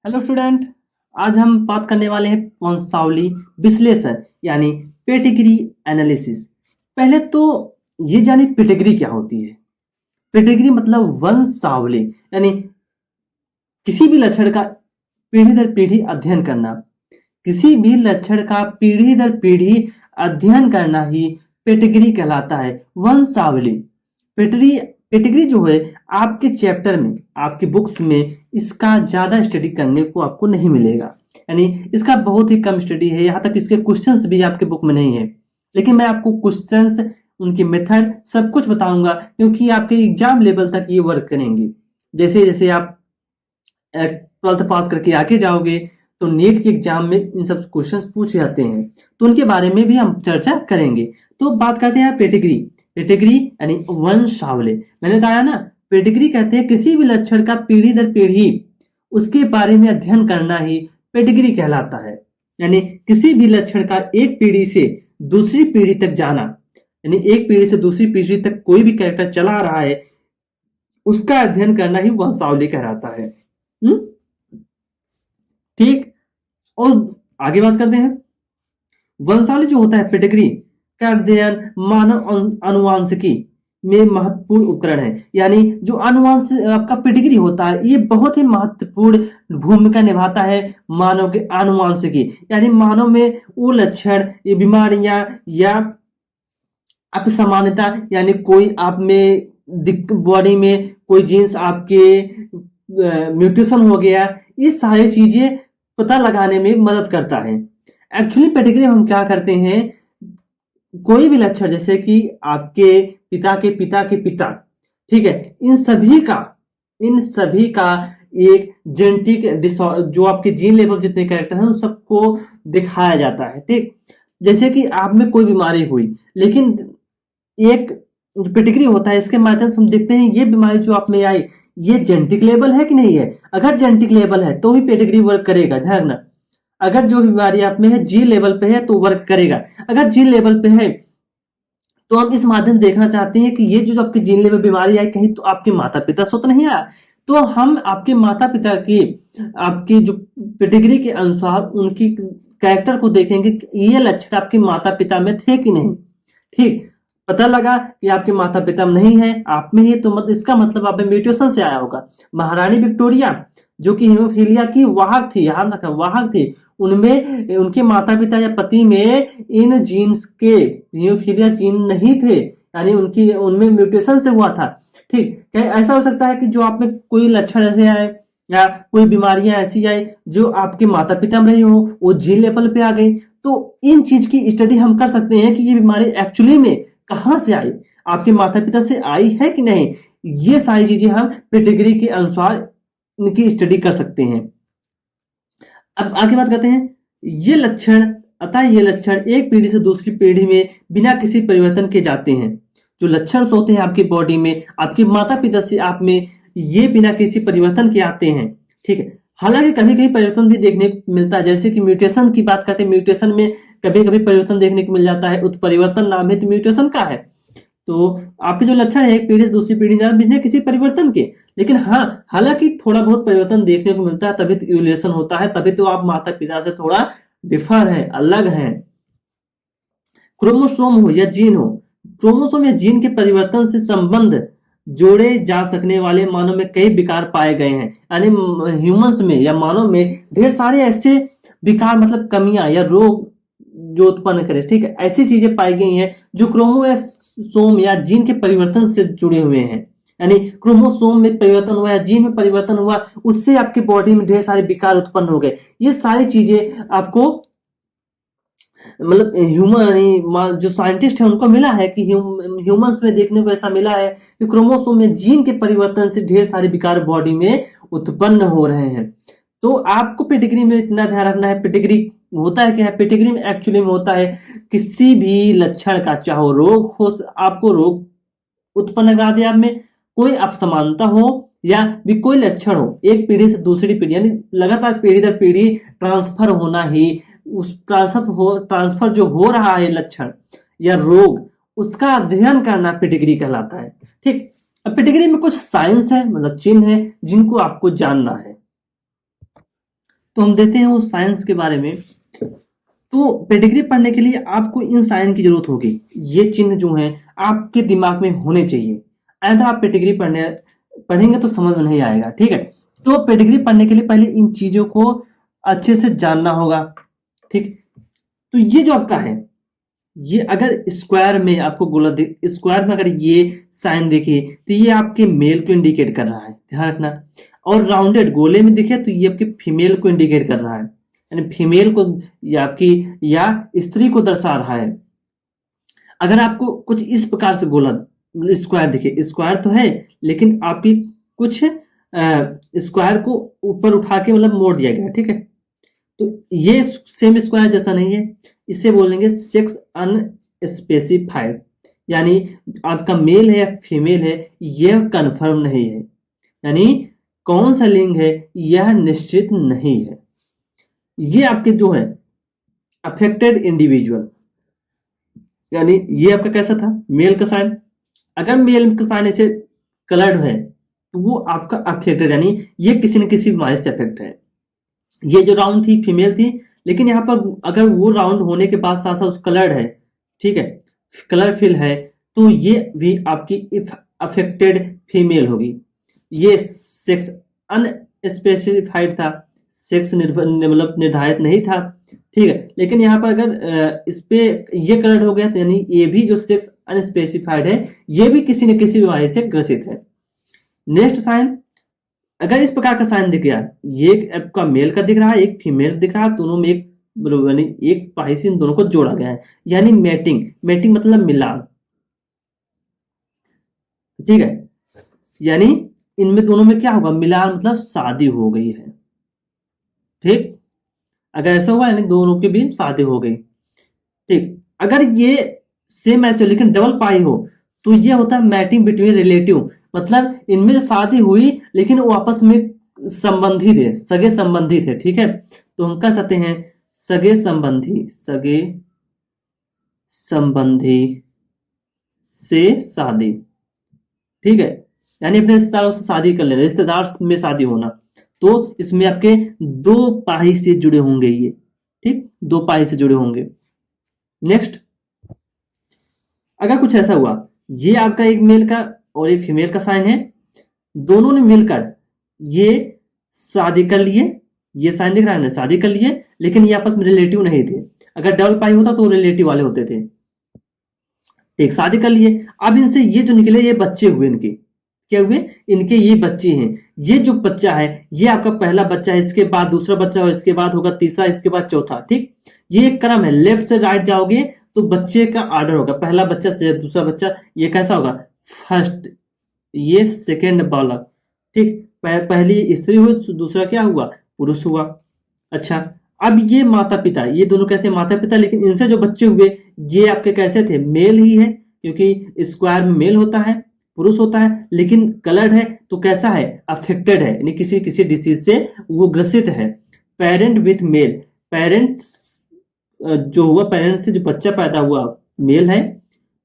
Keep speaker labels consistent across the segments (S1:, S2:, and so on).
S1: Hello student. आज हम बात करने वाले हैं वंशावली विश्लेषण यानी पेडिग्री एनालिसिस। पहले तो ये जानिए पेडिग्री क्या होती है। पेडिग्री मतलब वंशावली यानी किसी भी लक्षण का पीढ़ी दर पीढ़ी अध्ययन करना। किसी भी लक्षण का पीढ़ी दर पीढ़ी अध्ययन करना ही पेडिग्री कहलाता है। वंशावली पेडिग्री पेडिग्री जो है आपके चैप्टर में, आपकी बुक्स में इसका ज्यादा स्टडी करने को आपको नहीं मिलेगा। यानी इसका बहुत ही कम स्टडी है, यहाँ तक इसके क्वेश्चंस भी आपके बुक में नहीं है। लेकिन मैं आपको क्वेश्चंस, उनके मेथड सब कुछ बताऊंगा, क्योंकि आपके एग्जाम लेवल तक ये वर्क करेंगे। जैसे जैसे आप 12th पास करके आगे जाओगे तो नीट के एग्जाम में इन सब क्वेश्चंस पूछे जाते हैं, तो उनके बारे में भी हम चर्चा करेंगे। तो बात करते हैं पेडिग्री। पेडिग्री यानी वंशावली। मैंने बताया ना, पेडिग्री कहते हैं किसी भी लक्षण का पीढ़ी दर पीढ़ी उसके बारे में अध्ययन करना ही पेडिग्री कहलाता है। यानी किसी भी लक्षण का एक पीढ़ी से दूसरी पीढ़ी तक जाना, यानी एक पीढ़ी से दूसरी पीढ़ी तक कोई भी कैरेक्टर चला रहा है उसका अध्ययन करना ही वंशावली कहलाता है। ठीक। और आगे बात करते हैं। वंशावली जो होता है पेडिग्री का अध्ययन मानव अनुवांशिकी में महत्वपूर्ण उपकरण है। यानी जो अनुवांशिक आपका पेडिग्री होता है ये बहुत ही महत्वपूर्ण भूमिका निभाता है मानव के अनुवांशिकी। यानी मानव में वो लक्षण, ये बीमारियां या अपसामान्यता, यानी कोई आप में बॉडी में कोई जीन्स आपके म्यूटेशन हो गया, ये सारी चीजें पता लगाने में मदद करता है। एक्चुअली पेडिग्री हम क्या करते हैं, कोई भी लक्षण जैसे कि आपके पिता के पिता के पिता, ठीक है, इन सभी का एक जेनेटिक जो आपके जीन लेवल जितने कैरेक्टर हैं उन सबको दिखाया जाता है। ठीक। जैसे कि आप में कोई बीमारी हुई, लेकिन एक पेडिग्री होता है, इसके माध्यम से हम देखते हैं ये बीमारी जो आप में आई ये जेनेटिक लेवल है कि नहीं है। अगर जेनेटिक लेवल है तो ही पेडिग्री वर्क करेगा, ध्यान रखना। अगर जो बीमारी आप में है जी लेवल पे है तो वर्क करेगा। अगर जी लेवल पे है तो हम इस माध्यम देखना चाहते हैं कि ये जो आपकी जीन लेवल बीमारी आई कहीं तो आपके माता पिता से तो नहीं आया। तो हम आपके माता पिता की आपकी जो पेडिग्री के अनुसार उनकी कैरेक्टर को देखेंगे कि ये लक्षण आपके माता पिता में थे कि नहीं। ठीक। पता लगा कि आपके माता पिता में नहीं है, आप में ही, तो इसका मतलब आप में म्यूटेशन से आया होगा। महारानी विक्टोरिया जो कि हीमोफीलिया की वाहक थी, याद रखना वाहक थी, उनमें उनके माता पिता या पति में इन जीन्स के हीमोफीलिया जीन नहीं थे, यानी उनकी उनमें म्यूटेशन से हुआ था। ठीक। क्या ऐसा हो सकता है कि जो आप में कोई लक्षण ऐसे आए या कोई बीमारियां ऐसी आई जो आपके माता पिता में नहीं हो, वो जीन लेवल पे आ गई, तो इन चीज की स्टडी हम कर सकते हैं कि ये बीमारी एक्चुअली में कहां से आई, आपके माता पिता से आई है कि नहीं। ये सारी चीजें हम पेडिग्री के अनुसार इनकी स्टडी कर सकते हैं। अब आगे बात करते हैं ये लक्षण। अतः ये लक्षण एक पीढ़ी से दूसरी पीढ़ी में बिना किसी परिवर्तन के जाते हैं। जो लक्षण होते हैं आपकी बॉडी में, आपके माता पिता से आप में, ये बिना किसी परिवर्तन के आते हैं। ठीक है। हालांकि कभी कभी परिवर्तन भी देखने को मिलता है, जैसे कि म्यूटेशन की बात करते हैं। म्यूटेशन में कभी कभी परिवर्तन देखने को मिल जाता है, उत्परिवर्तन नाम है तो म्यूटेशन का है। तो आपके जो लक्षण है एक पीढ़ी से दूसरी पीढ़ी में बिना किसी परिवर्तन के, लेकिन हाँ हालांकि थोड़ा बहुत परिवर्तन देखने को मिलता है, तभी तो इवोल्यूशन होता है, तभी तो आप माता पिता से थोड़ा डिफर है, अलग है। क्रोमोसोम हो या जीन हो, क्रोमोसोम या जीन के परिवर्तन से संबंध जोड़े जा सकने वाले मानव में कई विकार पाए गए हैं। यानी ह्यूमंस में या मानव में ढेर सारे ऐसे विकार, मतलब कमियां या रोग जो उत्पन्न करे, ठीक है, ऐसी चीजें पाई गई हैं जो क्रोमोसोम या जीन के परिवर्तन से जुड़े हुए हैं। यानी क्रोमोसोम में परिवर्तन हुआ या जीन में परिवर्तन हुआ, उससे आपकी बॉडी में ढेर सारे विकार उत्पन्न हो गए। ये सारी चीजें आपको मतलब ह्यूमन जो साइंटिस्ट है उनको मिला है कि ह्यूमंस में देखने को ऐसा मिला है कि क्रोमोसोम में जीन के परिवर्तन से ढेर सारे विकार बॉडी में उत्पन्न हो रहे हैं। तो आपको पेडिग्री में इतना ध्यान रखना है, पेडिग्री होता है क्या, पेडिग्री में एक्चुअली में होता है किसी भी लक्षण का, चाहे रोग हो, आपको रोग उत्पन्न करा दे, आप में कोई अपसमानता हो या भी कोई लक्षण हो, एक पीढ़ी से दूसरी पीढ़ी यानी लगातार पीढ़ी दर पीढ़ी ट्रांसफर होना ही, उस ट्रांसफर जो हो रहा है लक्षण या रोग, उसका अध्ययन करना पेडिग्री कहलाता है। ठीक। अब पेडिग्री में कुछ साइंस है, मतलब चिन्ह है जिनको आपको जानना है। तो हम देते हैं वो साइंस के बारे में। तो पेडिग्री पढ़ने के लिए आपको इन साइन की जरूरत होगी। ये चिन्ह जो हैं आपके दिमाग में होने चाहिए, अगर आप पेडिग्री पढ़ेंगे तो समझ में नहीं आएगा। ठीक है, तो पेडिग्री पढ़ने के लिए पहले इन चीजों को अच्छे से जानना होगा। ठीक, तो ये जो आपका है, ये अगर स्क्वायर में आपको गोला स्क्वायर में अगर ये साइन दिखे तो ये आपके मेल को इंडिकेट कर रहा है, ध्यान रखना। और राउंडेड गोले में दिखे तो ये आपके फीमेल को इंडिकेट कर रहा है, यानी फीमेल को या आपकी या स्त्री को दर्शा रहा है। अगर आपको कुछ इस प्रकार से गोला स्क्वायर दिखे, स्क्वायर तो है लेकिन आपकी कुछ स्क्वायर को ऊपर उठा के मतलब मोड़ दिया गया। ठीक है, तो ये सेम स्क्वायर जैसा नहीं है, इसे बोलेंगे सेक्स अनस्पेसिफाइड, यानी आपका मेल है या फीमेल है यह कंफर्म नहीं है, यानी कौन सा लिंग है यह निश्चित नहीं है। ये आपके जो है अफेक्टेड इंडिविजुअल, यानी ये आपका कैसा था, मेल का साइन। अगर मेल का साइन ऐसे कलर्ड है तो वो आपका अफेक्टेड, यानी ये किसी न किसी बीमारी से अफेक्ट है। ये जो राउंड थी फीमेल थी, लेकिन यहाँ पर अगर वो राउंड होने के बाद साथ साथ कलर्ड है, ठीक है, कलर फिल है, तो ये भी आपकी अफेक्टेड फीमेल होगी। ये सेक्स अनस्पेसिफाइड था, सेक्स मतलब निर्धारित नहीं था। ठीक है, लेकिन यहाँ पर अगर इस पे ये कलर्ड हो गया तो यानी ये भी जो सेक्स अनस्पेसिफाइड है ये भी किसी न किसी बीमारी से ग्रसित है। नेक्स्ट साइन, अगर इस प्रकार का साइन दिख गया, ये एक आपका मेल का दिख रहा है, एक फीमेल दिख रहा है, दोनों में एक पाई से इन दोनों को जोड़ा गया है, यानी मैटिंग। मैटिंग मतलब मिलान। ठीक है, यानी इनमें दोनों में क्या होगा, मिलान मतलब शादी हो गई है। ठीक, अगर ऐसा हुआ यानी दोनों के बीच शादी हो गई। ठीक, अगर ये सेम ऐसे लेकिन डबल पाई हो तो ये होता है मैटिंग बिटवीन रिलेटिव, मतलब इनमें जो शादी हुई लेकिन वो आपस में संबंधी थे, सगे संबंधी थे। ठीक है, तो हम कह सकते हैं सगे संबंधी से शादी। ठीक है, यानी अपने रिश्तेदारों से शादी कर लेना, रिश्तेदार में शादी होना, तो इसमें आपके दो पाही से जुड़े होंगे ये। ठीक, दो पाही से जुड़े होंगे। नेक्स्ट, अगर कुछ ऐसा हुआ, ये आपका एक मेल का और एक फीमेल का साइन है, दोनों ने मिलकर ये शादी कर लिए, ये साइन दिख रहा है ना, शादी कर लिए, लेकिन ये आपस में रिलेटिव नहीं थे। अगर डबल पाई होता तो रिलेटिव वाले होते थे। एक शादी कर लिए, अब इनसे ये जो निकले ये बच्चे हुए, इनके क्या हुए, इनके ये बच्चे हैं। ये जो बच्चा है ये आपका पहला बच्चा है, इसके बाद दूसरा बच्चा हो, इसके बाद होगा तीसरा, इसके बाद चौथा। ठीक, ये एक क्रम है, लेफ्ट से राइट जाओगे तो बच्चे का ऑर्डर होगा, पहला बच्चा से दूसरा बच्चा, ये कैसा होगा, फर्स्ट, ये सेकेंड बालक। ठीक, पहली स्त्री हुई, दूसरा क्या हुआ, पुरुष हुआ। अच्छा, अब ये माता पिता, ये दोनों कैसे माता पिता, लेकिन इनसे जो बच्चे हुए ये आपके कैसे थे, मेल ही है, क्योंकि स्क्वायर में मेल होता है, पुरुष होता है, लेकिन कलर्ड है तो कैसा है, अफेक्टेड है, यानी किसी किसी डिसीज से वो ग्रसित है। पेरेंट विथ मेल, पेरेंट्स जो हुआ, पेरेंट्स से जो बच्चा पैदा हुआ मेल है,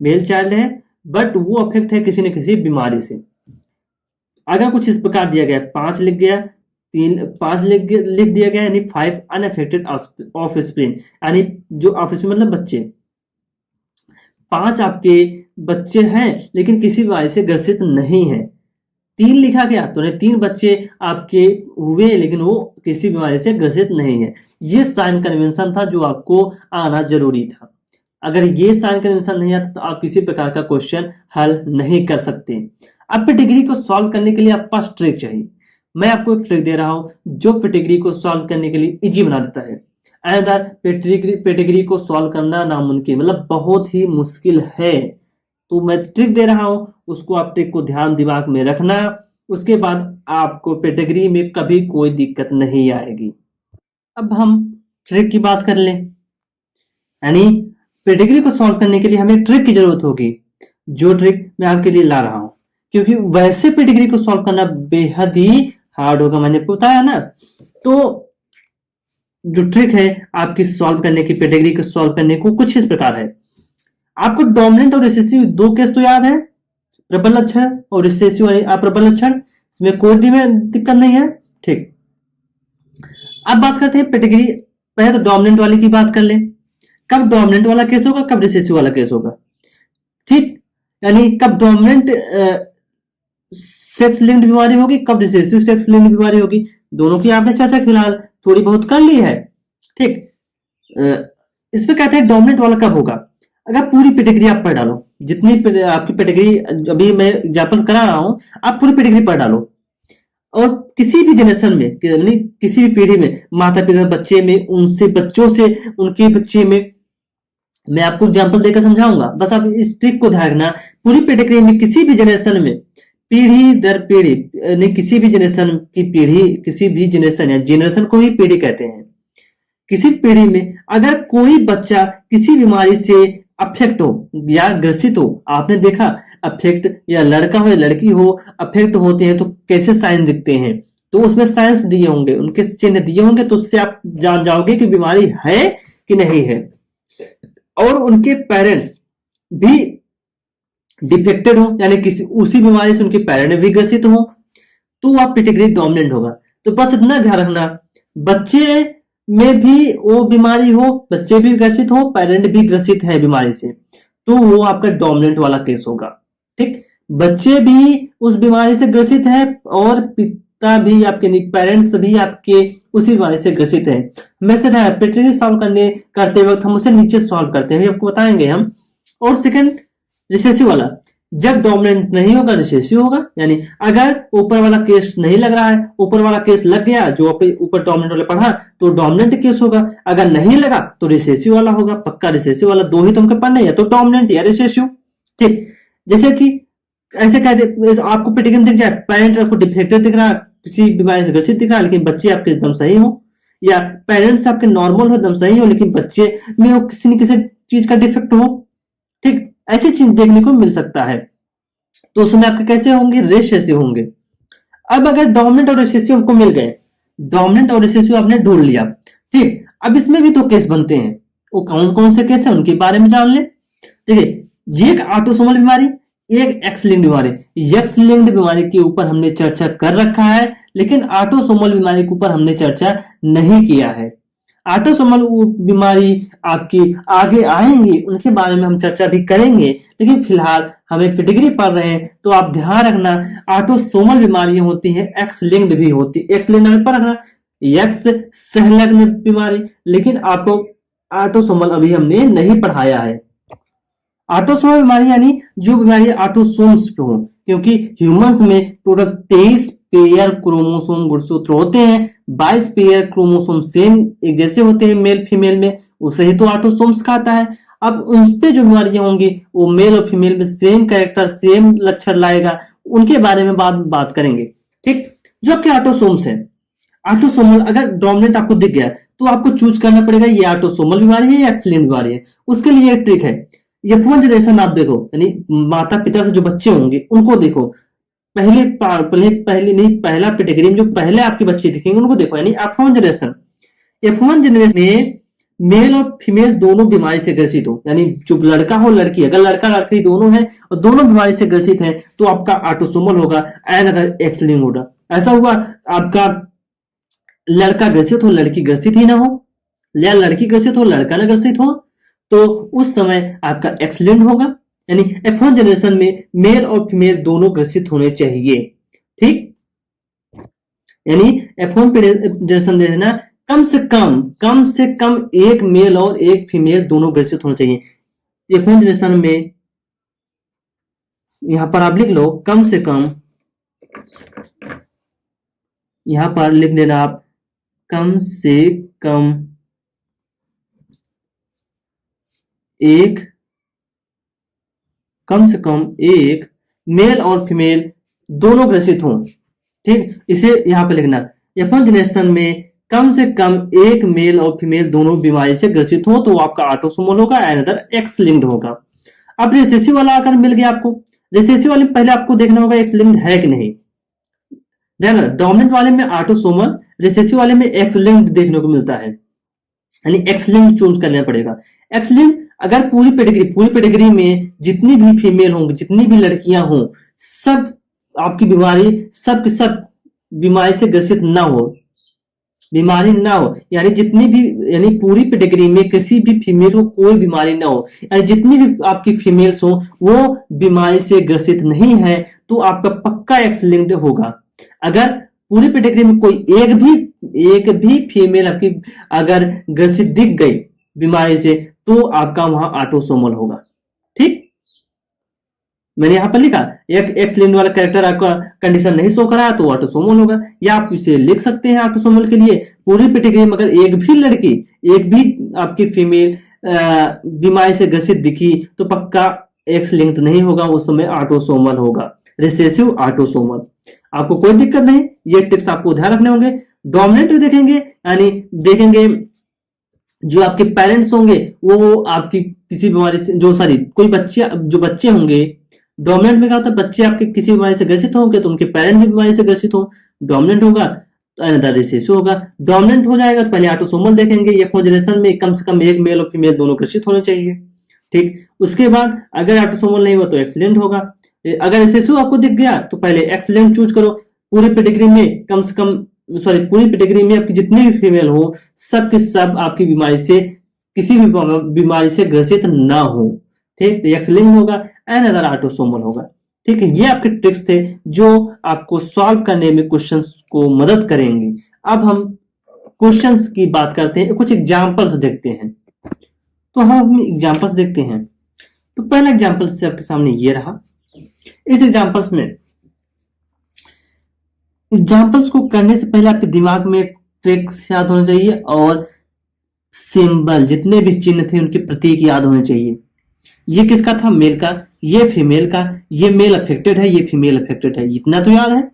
S1: मेल चाइल्ड है, बट वो अफेक्ट है किसी न किसी बीमारी से। अगर कुछ इस प्रकार दिया गया, 5 लिख गया, 5 लिख दिया गया, यानी 5 अनअफेक्टेड ऑफ स्प्लिन, यानी जो ऑफ स्प्लिन मतलब बच्चे, 5 आपके बच्चे हैं लेकिन किसी बीमारी से ग्रसित नहीं है। 3 लिखा गया तो 3 बच्चे आपके हुए लेकिन वो किसी बीमारी से ग्रसित नहीं है। ये साइन कन्वेंशन था जो आपको आना जरूरी था। अगर ये साइन कन्वेंशन नहीं आता तो आप किसी प्रकार का क्वेश्चन हल नहीं कर सकते। अब पेडिग्री को सॉल्व करने के लिए आपके पास ट्रिक चाहिए। मैं आपको एक ट्रिक दे रहा हूं जो पेडिग्री को सॉल्व करने के लिए इजी बना देता है। अदर पेडिग्री को सॉल्व करना नामुमकिन, मतलब बहुत ही मुश्किल है। तो मैं ट्रिक दे रहा हूं, उसको आप ट्रिक को ध्यान दिमाग में रखना, उसके बाद आपको पेडिग्री में कभी कोई दिक्कत नहीं आएगी। अब हम ट्रिक की बात कर लें, यानी पेडिग्री को सॉल्व करने के लिए हमें ट्रिक की जरूरत होगी, जो ट्रिक मैं आपके लिए ला रहा हूं, क्योंकि वैसे पेडिग्री को सॉल्व करना बेहद ही हार्ड होगा, मैंने बताया ना। तो जो ट्रिक है आपकी सॉल्व करने की, पेडिग्री को सॉल्व करने को कुछ इस प्रकार है। आपको डोमिनेंट और रिसेसिव 2 केस तो याद है, प्रबल लक्षण और रिसेसिव अप्रबल लक्षण, इसमें कोई दिक्कत नहीं है। ठीक, अब बात करते हैं पेडिग्री। पहले तो डोमिनेंट वाले की बात कर ले, कब डोमिनेंट वाला केस होगा, कब रिसेसिव वाला केस होगा। ठीक, यानी कब डोमिनेंट सेक्स लिंक्ड बीमारी होगी, कब रिसेसिव सेक्स लिंक्ड बीमारी होगी। दोनों की आपने चर्चा फिलहाल थोड़ी बहुत कर ली है। ठीक, इसमें कहते हैं डोमिनेंट वाला कब होगा, अगर पूरी पेडिग्री आप पढ़ डालो, जितनी आपकी पेडिग्री अभी मैं एग्जाम्पल करा रहा हूं, आप पूरी पेडिग्री पढ़ डालो, और किसी भी जनरेशन में, किसी भी पीढ़ी में, माता पिता बच्चे में, उनसे बच्चों से उनके बच्चे में, मैं आपको एग्जाम्पल देकर समझाऊंगा, बस आप इस ट्रिक को ध्यान रखना। पूरी पेडिग्री में किसी भी जनरेशन में, पीढ़ी दर पीढ़ी, नहीं किसी भी जनरेशन की पीढ़ी, किसी भी जनरेशन या जनरेशन को ही पीढ़ी कहते हैं, किसी पीढ़ी में अगर कोई बच्चा किसी बीमारी से अफेक्ट हो या ग्रसित हो, आपने देखा अफेक्ट, या लड़का हो या लड़की हो अफेक्ट होते हैं तो कैसे साइन दिखते हैं, तो उसमें साइंस दिए होंगे, उनके चिन्ह दिए होंगे, तो उससे आप जान जाओगे कि बीमारी है कि नहीं है। और उनके पेरेंट्स भी डिफेक्टेड हो, यानी किसी उसी बीमारी से उनके पेरेंट भी ग्रसित हो, तो वह पेडिग्री डोमिनेंट होगा। तो बस इतना ध्यान रखना, बच्चे में भी वो बीमारी हो, बच्चे भी ग्रसित हो, पेरेंट भी ग्रसित है बीमारी से, तो वो आपका डोमिनेंट वाला केस होगा। ठीक, बच्चे भी उस बीमारी से ग्रसित है और पिता भी आपके, पेरेंट्स भी आपके उसी बीमारी से ग्रसित है। वैसे पेडिग्री सॉल्व करते वक्त हम उसे नीचे सॉल्व करते हैं, आपको बताएंगे हम। और सेकंड रिसेसिव वाला, जब डोमिनेंट नहीं होगा रिसेसिव होगा, यानी अगर ऊपर वाला केस नहीं लग रहा है, ऊपर वाला केस लग गया जो ऊपर डोमिनेंट वाला पढ़ा, तो डोमिनेंट केस होगा, अगर नहीं लगा तो रिसेसिव वाला होगा, पक्का रिसेसिव वाला। दो ही तुमको पढ़ना है, तो डोमिनेंट या रिसेसिव। ठीक, जैसे कि ऐसे कह दे आपको पेडिग्री दिख जाए, पेरेंट आपको डिफेक्टेड दिख रहा है, किसी बीमारी से ग्रसित दिख रहा है, लेकिन बच्चे आपके एकदम सही हो, या पेरेंट्स आपके नॉर्मल हो, एकदम सही हो, लेकिन बच्चे में वो किसी न किसी चीज का डिफेक्ट हो। ठीक, ऐसी चीज देखने को मिल सकता है, तो उसमें आपके कैसे होंगे, रिसेसिव होंगे। अब अगर डोमिनेंट और रिसेसिव आपको मिल गए, डोमिनेंट और रिसेसिव आपने ढूंढ लिया, ठीक, अब इसमें भी तो केस बनते हैं, वो कौन कौन से केस है उनके बारे में जान ले। देखिए, ये एक ऑटोसोमल बीमारी, एक एक्स लिंक्ड बीमारी। एक्स लिंक्ड बीमारी के ऊपर हमने चर्चा कर रखा है, लेकिन ऑटोसोमल बीमारी के ऊपर हमने चर्चा नहीं किया है। ऑटोसोमल बीमारी आपकी आगे आएंगी, उनके बारे में हम चर्चा भी करेंगे, लेकिन फिलहाल हमें पेडिग्री पढ़ रहे हैं, तो आप ध्यान रखना ऑटोसोमल बीमारियां होती हैं, एक्स लिंक्ड भी होती है। एक्स लिंक्ड पर रखना, एक्स सहलग्न बीमारी, लेकिन आपको ऑटोसोमल अभी हमने नहीं पढ़ाया है। ऑटोसोमल बीमारी यानी जो बीमारी ऑटोसोम्स पे हो, क्योंकि ह्यूमंस में टोटल 23 पेयर क्रोमोसोम गुणसूत्र होते हैं, 22 पेयर क्रोमोसोम सेम एक जैसे होते हैं मेल फीमेल में, उसे ही तो ऑटोसोम्स कहता है। अब उन पे जो बीमारियां होंगी वो मेल और फीमेल में सेम कैरेक्टर सेम लक्षण लाएगा, उनके बारे में बात करेंगे। ठीक, जो आपके ऑटोसोम्स है, ऑटोसोमल अगर डोमिनेंट आपको दिख गया तो आपको चूज करना पड़ेगा ये ऑटोसोमल बीमारी है या एक्स लिंक्ड बीमारी है। उसके लिए एक ट्रिक है, F1 जनरेशन आप देखो, यानी माता पिता से जो बच्चे होंगे उनको देखो, पहला पेडिग्री में जो पहले आपके बच्चे दिखेंगे उनको देखो, यानी F1 जनरेशन। F1 जनरेशन में मेल और फीमेल दोनों बीमारी से ग्रसित हो, यानी जो लड़का हो लड़की, अगर लड़का लड़की दोनों है और दोनों बीमारी से ग्रसित है, तो आपका ऑटोसोमल होगा, एंड अगर एक्स लिंक्ड होगा। ऐसा हुआ आपका लड़का ग्रसित हो लड़की ग्रसित ही ना हो, या लड़की ग्रसित हो लड़का ना ग्रसित हो, तो उस समय आपका एक्स लिंक्ड होगा, यानी F1 जनरेशन में मेल और फीमेल दोनों ग्रसित होने चाहिए। ठीक, यानी F1 जनरेशन देना कम से कम एक मेल और एक फीमेल दोनों ग्रसित होने चाहिए। F1 जनरेशन में यहां पर आप लिख लो कम से कम, यहां पर लिख देना आप कम से कम एक मेल और फीमेल दोनों ग्रसित हों। ठीक, इसे यहां पर लिखना, F1 जनरेशन में कम से कम एक मेल और फीमेल दोनों बीमारी से ग्रसित हो, तो आपका ऑटोसोमल होगा, अनदर एक्स लिंक्ड होगा। अब रिसेसिव वाला अगर मिल गया आपको, रिसेसिव वाले पहले आपको देखना होगा एक्स लिंक्ड है कि नहीं। देखना, डोमिनेंट वाले में ऑटोसोमल, रिसेसिव वाले में एक्स लिंक्ड देखने को मिलता है, यानी एक्स लिंक्ड चूज करना पड़ेगा। एक्स लिंक्ड अगर पूरी पेडिग्री में जितनी भी फीमेल होंगी, जितनी भी लड़कियां हों, सब आपकी बीमारी सब की सब बीमारी से ग्रसित ना हो, बीमारी ना हो, यानी जितनी भी, यानी पूरी पेडिग्री में किसी भी फीमेल को कोई बीमारी ना हो, यानी जितनी भी आपकी फीमेल्स हो वो बीमारी से ग्रसित नहीं है, तो आपका पक्का एक्स लिंक्ड होगा। अगर पूरी पेडिग्री में कोई एक भी फीमेल आपकी अगर ग्रसित दिख गई बीमारी से, तो आपका वहां ऑटोसोमल होगा। ठीक, मैंने यहां पर लिखा एक एक्स लिंक्ड वाला कैरेक्टर आपका कंडीशन नहीं शो करा तो ऑटोसोमल होगा, या आप इसे लिख सकते हैं ऑटोसोमल के लिए पूरी पेडिग्री में अगर एक भी लड़की, एक भी आपकी फीमेल बीमारी से ग्रसित दिखी तो पक्का एक्स लिंक्ड नहीं होगा, उस समय ऑटोसोमल होगा, रिसेसिव ऑटोसोमल। आपको कोई दिक्कत नहीं, ये टिप्स आपको ध्यान रखने होंगे। डोमिनेंट भी देखेंगे, यानी देखेंगे जो आपके पेरेंट्स होंगे वो आपकी किसी बीमारी से कोई बच्चे होंगे, डोमिनेंट में क्या होता है, बच्चे आपके किसी बीमारी से ग्रसित होंगे तो उनके पेरेंट भी बीमारी से ग्रसित हो, डोमिनेंट होगा तो अनदर रिसेसिव होगा। डोमिनेंट हो जाएगा तो पहले ऑटोसोमल देखेंगे, ये जनरेशन में कम से कम एक मेल और फीमेल दोनों ग्रसित होने चाहिए। ठीक, उसके बाद अगर ऑटोसोमल नहीं हुआ तो एक्स लिंक्ड होगा। अगर रिसेसिव आपको दिख गया तो पहले एक्स लिंक्ड चूज करो। पूरी पेडिग्री में कम से कम पूरी पेडिग्री में आपकी जितनी भी फीमेल हो सब के सब आपकी बीमारी से, किसी भी बीमारी से ग्रसित ना हो। ठीक, तो एक्स लिंक्ड होगा, अनदर ऑटोसोमल होगा। ठीक है, ये आपके ट्रिक्स थे जो आपको सॉल्व करने में क्वेश्चंस को मदद करेंगे। अब हम क्वेश्चंस की बात करते हैं, कुछ एग्जांपल्स देखते हैं। तो हम एग्जांपल्स देखते हैं। तो पहला एग्जांपल से आपके सामने ये रहा। इस एग्जांपल्स में, एग्जांपल्स को करने से पहले आपके दिमाग में ट्रिक्स याद होने चाहिए और सिंबल, जितने भी चिन्ह थे उनके प्रतीक याद होने चाहिए। ये किसका था, मेल का, ये फीमेल का, ये मेल अफेक्टेड है, ये फीमेल अफेक्टेड है, इतना तो याद है।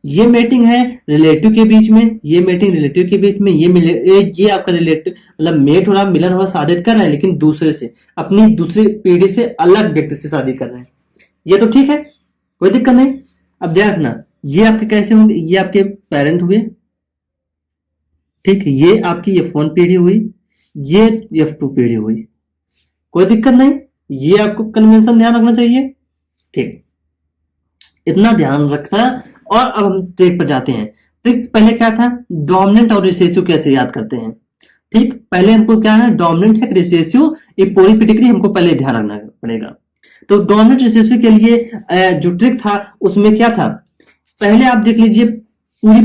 S1: ये मेटिंग है रिलेटिव के बीच में, ये मेटिंग रिलेटिव के बीच में, ये आपका रिलेटिव मतलब मेट हो रहा, मिलन हो रहा, शादी कर रहा है लेकिन दूसरे से, अपनी दूसरी पीढ़ी से अलग व्यक्ति से शादी कर रहे हैं, ये तो ठीक है, कोई दिक्कत नहीं। अब ध्यान रखना, ये आपके कैसे होंगे, ये आपके पेरेंट हुए, ठीक, ये आपकी F1 पीढ़ी हुई, ये F2 पीढ़ी हुई, कोई दिक्कत नहीं, ये आपको कन्वेंशन ध्यान रखना चाहिए। ठीक, इतना ध्यान रखना। और अब हम ट्रिक पर जाते हैं। ट्रिक पहले क्या था, डोमिनेंट और रिसेसिव कैसे याद करते हैं। ठीक, पहले हमको क्या है, डोमिनेंट है रिसेसिव, ये पूरी पेडिग्री हमको पहले ध्यान रखना पड़ेगा। तो डोमिनेंट रिसेसिव के लिए जो ट्रिक था उसमें क्या था, पहले आप देख लीजिए पूरी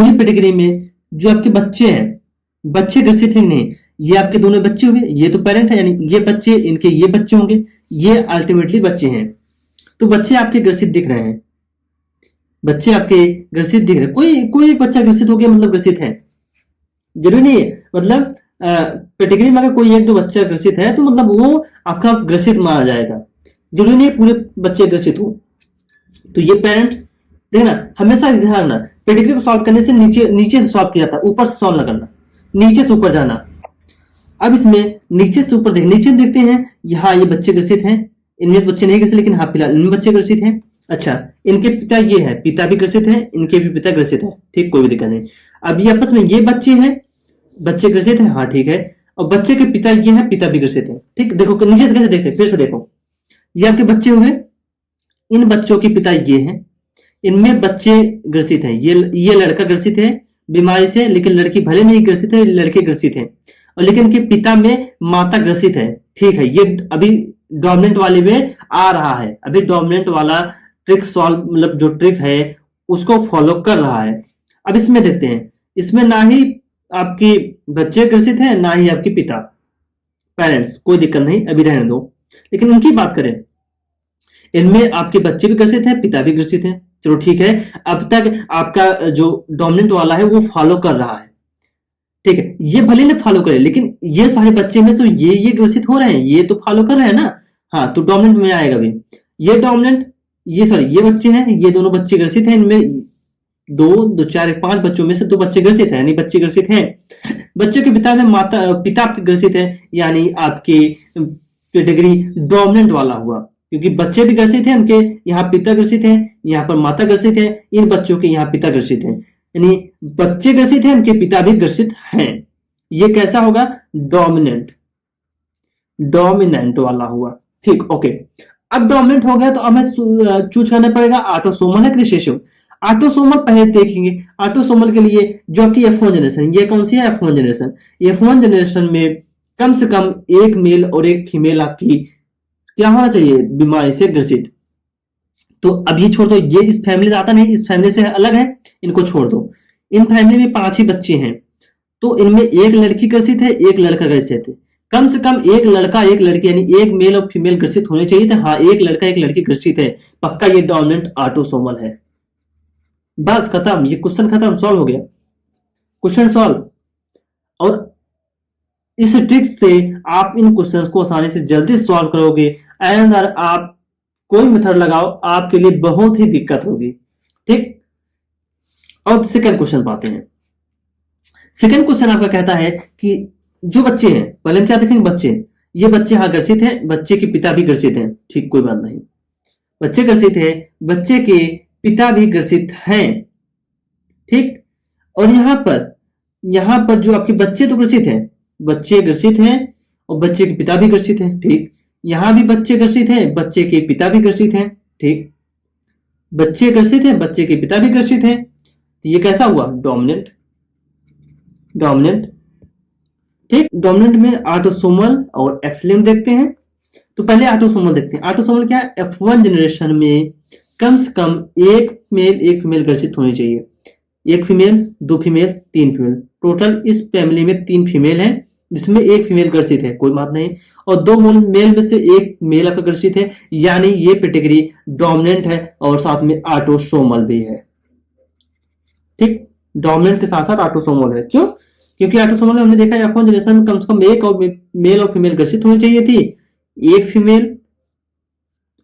S1: पेडिग्री में जो आपके बच्चे हैं, बच्चे ग्रसित हैं नहीं, ये आपके दोनों बच्चे हुए, ये तो पेरेंट है, यानी ये बच्चे, इनके ये बच्चे होंगे, ये अल्टीमेटली बच्चे हैं। तो बच्चे आपके ग्रसित दिख रहे हैं, बच्चे आपके ग्रसित दिख रहे हैं, कोई एक बच्चा ग्रसित हो गया मतलब ग्रसित है, जरूरी नहीं है, मतलब पेडिग्री में अगर कोई एक दो बच्चा ग्रसित है तो मतलब वो आपका ग्रसित माना जाएगा, जरूरी नहीं पूरे बच्चे ग्रसित हो। तो ये पेरेंट देखना, हमेशा ध्यान रखना, पेडिग्री को सॉल्व करने से नीचे से सॉल्व किया था, ऊपर से सॉल्व ना करना, नीचे से ऊपर जाना। अब इसमें नीचे से ऊपर नीचे देखते हैं, यहाँ ये बच्चे ग्रसित हैं, इनमें बच्चे नहीं ग्रसित, लेकिन हाँ फिलहाल इनमें बच्चे ग्रसित हैं। अच्छा, इनके पिता ये है, पिता भी ग्रसित है, इनके भी पिता ग्रसित है, ठीक, कोई भी दिक्कत नहीं। अब ये आपस में ये बच्चे हैं, बच्चे ग्रसित है, हाँ ठीक है, और बच्चे के पिता ये है, पिता भी ग्रसित है। ठीक, देखो नीचे से कैसे देखते हैं, फिर से देखो, ये आपके बच्चे हुए, इन बच्चों के पिता ये हैं, इनमें बच्चे ग्रसित हैं, ये लड़का ग्रसित है बीमारी से, लेकिन लड़की भले नहीं ग्रसित है, लड़के ग्रसित हैं, और लेकिन इनके पिता में माता ग्रसित है। ठीक है, ये अभी डोमिनेंट वाले में आ रहा है, अभी डोमिनेंट वाला ट्रिक सॉल्व, मतलब जो ट्रिक है उसको फॉलो कर रहा है। अब इसमें देखते हैं, इसमें ना ही आपकी बच्चे ग्रसित है, ना ही आपके पिता, पेरेंट्स, कोई दिक्कत नहीं, अभी रहने दो। लेकिन इनकी बात करें, इनमें आपके बच्चे भी ग्रसित हैं, पिता भी ग्रसित हैं, चलो ठीक है, अब तक आपका जो डोमिनेंट वाला है वो फॉलो कर रहा है। ठीक है, ये भले ने फॉलो करे, लेकिन ये सारे बच्चे में तो ये ग्रसित हो रहे हैं, ये तो फॉलो कर रहे हैं ना, हाँ, तो डोमिनेंट में आएगा भी। ये डोमिनेंट, ये बच्चे हैं, ये दोनों बच्चे ग्रसित हैं, इनमें दो चार एक 5 बच्चों में से 2 बच्चे ग्रसित हैं, यानी बच्चे ग्रसित हैं। बच्चे के पिता में पिता आपके ग्रसित है, यानी आपके पेडिग्री डोमिनेंट वाला हुआ, क्योंकि बच्चे भी ग्रसित हैं, उनके यहाँ पिता ग्रसित है, यहाँ पर माता ग्रसित है, इन बच्चों के यहाँ पिता ग्रसित है, यानी बच्चे ग्रसित हैं, उनके पिता भी ग्रसित हैं। ये कैसा होगा, डोमिनेंट वाला हुआ। ठीक, ओके, अब डोमिनेंट हो गया तो हमें चूज करना पड़ेगा ऑटोसोमल है रिसेसिव। ऑटोसोमल पहले देखेंगे। ऑटोसोमल के लिए जो आपकी F1 जनरेशन, ये कौन सी है? F1 generation. F1 जनरेशन में कम से कम एक मेल और एक फीमेल आपकी क्या होना चाहिए? बीमारी से ग्रसित। तो अब ये छोड़ दो, ये इस फैमिली से आता नहीं, इस फैमिली से अलग है, इनको छोड़ दो। इन फैमिली में 5 ही बच्चे हैं, तो इनमें एक लड़की ग्रसित है, एक लड़का ग्रसित है। कम से कम एक लड़का एक लड़की यानी एक मेल और फीमेल ग्रसित होने चाहिए थे। हाँ, एक लड़का एक लड़की ग्रसित है, पक्का ये डोमिनेंट ऑटोसोमल है। बस खत्म, ये क्वेश्चन खत्म, सॉल्व हो गया, क्वेश्चन सॉल्व। और इस ट्रिक से आप इन क्वेश्चंस को आसानी से जल्दी सॉल्व करोगे। एंड अगर आप कोई मेथड लगाओ, आपके लिए बहुत ही दिक्कत होगी, ठीक। और सेकंड क्वेश्चन पाते हैं। सेकंड क्वेश्चन आपका कहता है कि जो बच्चे हैं, पहले हम क्या देखेंगे? बच्चे, ये बच्चे हाँ ग्रसित हैं, बच्चे के पिता भी ग्रसित हैं, ठीक, कोई बात नहीं, बच्चे ग्रसित है, बच्चे के पिता भी ग्रसित हैं, ठीक। और यहां पर जो आपके बच्चे तो ग्रसित हैं, बच्चे ग्रसित हैं और बच्चे के पिता भी ग्रसित हैं, ठीक। यहां भी बच्चे ग्रसित हैं, बच्चे के पिता भी ग्रसित हैं, ठीक। बच्चे ग्रसित हैं, बच्चे के पिता भी ग्रसित हैं, तो ये कैसा हुआ? डोमिनेंट। डोमिनेंट, ठीक। डोमिनेंट में ऑटोसोमल और एक्स लिंक्ड देखते हैं। तो पहले ऑटोसोमल देखते हैं। ऑटोसोमल क्या है? F1 जनरेशन में कम से कम एक मेल एक फीमेल ग्रसित होनी चाहिए। एक फीमेल, दो फीमेल, तीन फीमेल, टोटल इस फैमिली में 3 फीमेल हैं, जिसमें एक फीमेल ग्रसित है, कोई बात नहीं। और 2 मेल में से एक मेल आपका ग्रसित है, यानी ये कैटेगरी डोमिनेंट है और साथ में ऑटोसोमल भी है, ठीक। डोमिनेंट के साथ साथ ऑटोसोमल है। क्यों? क्योंकि ऑटोसोमल में हमने देखा है F1 जनरेशन में कम से कम एक और मेल और फीमेल ग्रसित होनी चाहिए थी, एक फीमेल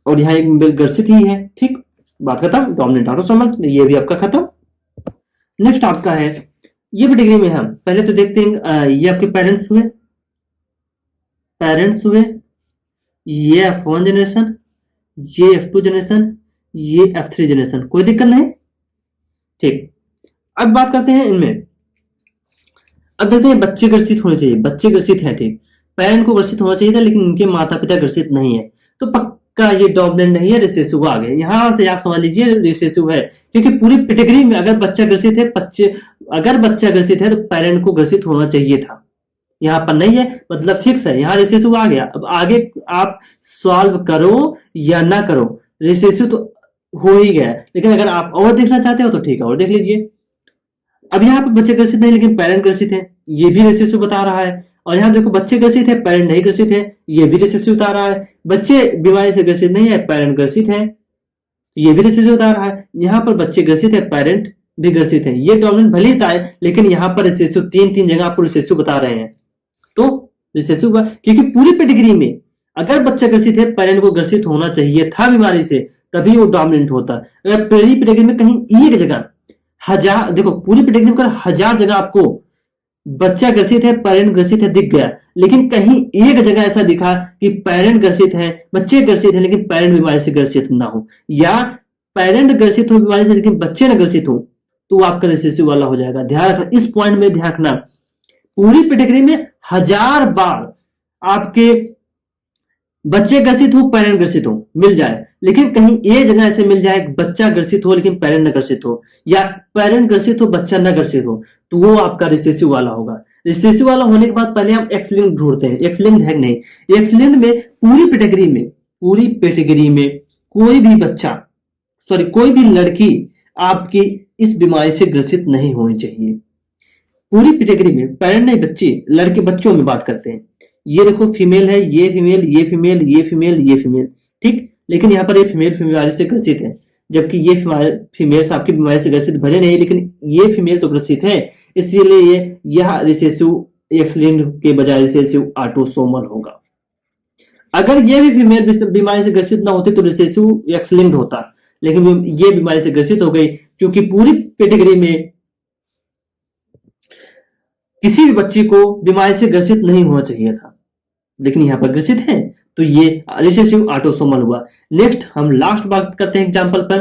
S1: और यहाँ एक मेल ग्रसित ही है, ठीक। बात खत्म। डोमिनेंट ऑटोसोमल, ये भी आपका खत्म। नेक्स्ट आपका है, ये कैटेगरी में हम पहले तो देखते हैं, ये आपके पेरेंट्स हुए, ये F1 जनरेशन, ये F2 जनरेशन, ये F3 जनरेशन, कोई दिक्कत नहीं, ठीक। अब बात करते हैं इनमें, अब देखते हैं बच्चे ग्रसित होने चाहिए, बच्चे ग्रसित हैं, ठीक। पेरेंट को ग्रसित होना चाहिए था, लेकिन उनके माता पिता ग्रसित नहीं है, तो पक्का ये डोमिनेंट नहीं है, रिसेसिव आ गया। यहां से आप समझ लीजिए रिसेसिव है, क्योंकि पूरी कैटेगरी में अगर बच्चा ग्रसित है, अगर बच्चा ग्रसित है तो पेरेंट को ग्रसित होना चाहिए था, यहां पर नहीं है, मतलब फिक्स है, यहां रिसेसिव आ गया। अब आगे आप सॉल्व करो या ना करो, रिसेसिव तो हो ही गया। लेकिन अगर आप और देखना चाहते हो तो ठीक है, और देख लीजिए। अब यहाँ पे बच्चे ग्रसित नहीं लेकिन पेरेंट ग्रसित है, ये भी रिसेसिव बता रहा है। और यहाँ देखो बच्चे ग्रसित है, पेरेंट नहीं ग्रसित है, ये भी रिसेसिव बता रहा है। बच्चे बीमारी से ग्रसित नहीं है, पेरेंट ग्रसित है, ये भी रिसेसिव बता रहा है। यहाँ पर बच्चे ग्रसित है, पेरेंट भी ग्रसित है, ये डोमिनेंट भले ही था, लेकिन यहाँ पर रिसेसिव 3 जगह आपको रिसेसिव बता रहे हैं, तो रिसेसिव हुआ। क्योंकि पूरी कैटेगरी में अगर बच्चा ग्रसित है, पेरेंट को ग्रसित होना चाहिए था बीमारी से, तभी वो डोमिनेंट होता। अगर पूरी कैटेगरी में कहीं एक जगह, हजार, देखो पूरी कैटेगरी में 1000 जगह आपको बच्चा ग्रसित है, पेरेंट ग्रसित है दिख गया, लेकिन कहीं एक जगह ऐसा दिखा कि पेरेंट ग्रसित है, बच्चे ग्रसित है, लेकिन पेरेंट बीमारी से ग्रसित ना हो, या पेरेंट ग्रसित हो बीमारी से लेकिन बच्चे न ग्रसित हो, तो आपका रिसेसिव वाला हो जाएगा। ध्यान रखना, इस पॉइंट में ध्यान रखना, पूरी कैटेगरी में 1000 बार आपके बच्चे ग्रसित हो, पेरेंट ग्रसित हो मिल जाए, लेकिन कहीं एक जगह ऐसे मिल जाए बच्चा ग्रसित हो लेकिन पेरेंट न ग्रसित हो, या पेरेंट ग्रसित हो बच्चा न ग्रसित हो, तो वो आपका रिसेसिव वाला होगा। रिसेसिव वाला होने के बाद पहले हम एक्स लिंक्ड ढूंढते हैं। एक्स लिंक्ड है नहीं, एक्स लिंक्ड में पूरी कैटेगरी में कोई भी बच्चा, सॉरी कोई भी लड़की आपकी इस बीमारी से ग्रसित नहीं होनी चाहिए। पूरी कैटेगरी में पेरेंट नहीं, बच्चे, लड़के बच्चों में बात करते हैं। ये देखो फीमेल है, ये फीमेल, ये फीमेल, ये फीमेल, ये फीमेल, ठीक। लेकिन यहाँ पर ये फीमेल बीमारी से ग्रसित है, जबकि ये फीमेल्स आपकी बीमारी से ग्रसित भले नहीं, लेकिन ये फीमेल तो ग्रसित है, इसीलिए यह रिसेसिव एक्स लिंक्ड के बजाय रिसेसिव ऑटोसोमल होगा। अगर ये भी फीमेल बीमारी से ग्रसित ना होती तो रिसेसिव एक्स लिंक्ड होता, लेकिन ये बीमारी से ग्रसित हो गई, क्योंकि पूरी कैटेगरी में किसी भी बच्चे को बीमारी से ग्रसित नहीं होना चाहिए था, लेकिन यहां पर ग्रसित है, तो ये रिसेसिव ऑटोसोमल हुआ। नेक्स्ट हम लास्ट बात करते हैं एग्जांपल पर।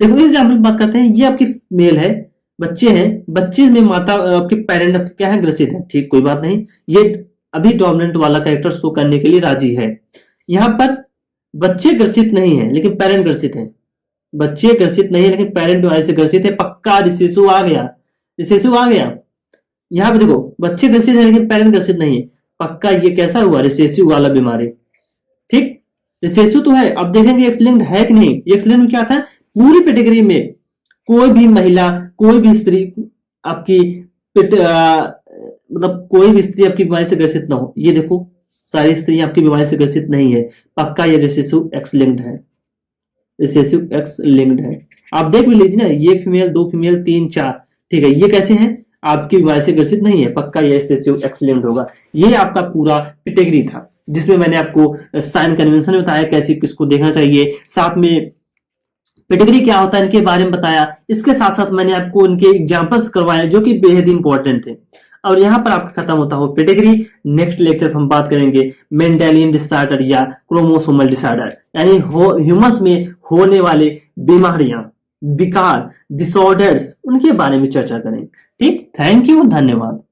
S1: देखो इस एग्जांपल बात करते हैं, ये आपकी मेल है, बच्चे हैं, बच्चे में माता आपके पेरेंट क्या है, ग्रसित है, ठीक, कोई बात नहीं, ये अभी डोमिनेंट वाला कैरेक्टर शो करने के लिए राजी है। यहां पर बच्चे ग्रसित नहीं है लेकिन पेरेंट ग्रसित है, बच्चे ग्रसित नहीं है लेकिन पेरेंट बीमारी से ग्रसित है, पक्का रिसेसिव आ गया, रिसेसिव आ गया। यहाँ पे देखो बच्चे ग्रसित है लेकिन पेरेंट ग्रसित नहीं है, पक्का ये कैसा हुआ, रिसेसिव वाला बीमारी। ठीक, रिसेसिव तो है। अब देखेंगे एक्स लिंक्ड है कि नहीं। एक्स लिंक्ड में क्या था, पूरी कैटेगरी में कोई भी महिला, कोई भी स्त्री आपकी मतलब कोई भी स्त्री आपकी बीमारी से ग्रसित ना हो। ये देखो सारी स्त्री आपकी बीमारी से ग्रसित नहीं है, पक्का ये रिसेसिव एक्स लिंक्ड है, रिसेसिव एक्स लिंक्ड है। आप देख भी लीजिए ना, ये फीमेल, दो फीमेल, तीन, चार, ठीक है, ये कैसे हैं, आपकी बीमारी से ग्रसित नहीं है, पक्का ये रिसेसिव एक्स लिंक्ड होगा। ये आपका पूरा कैटेगरी था जिसमें मैंने आपको साइन कन्वेंशन बताया कैसे किसको देखना चाहिए, साथ में पेडिग्री क्या होता है इनके बारे में बताया, इसके साथ साथ मैंने आपको इनके एग्जांपल्स करवाए जो कि बेहद इंपॉर्टेंट थे। और यहां पर आपका खत्म होता हो पेडिग्री। नेक्स्ट लेक्चर हम बात करेंगे मेंडेलियन डिसऑर्डर या क्रोमोसोमल डिसऑर्डर, यानी ह्यूमंस में होने वाले बीमारियां, विकार, डिसऑर्डर्स, उनके बारे में चर्चा करें। ठीक, थैंक यू, धन्यवाद।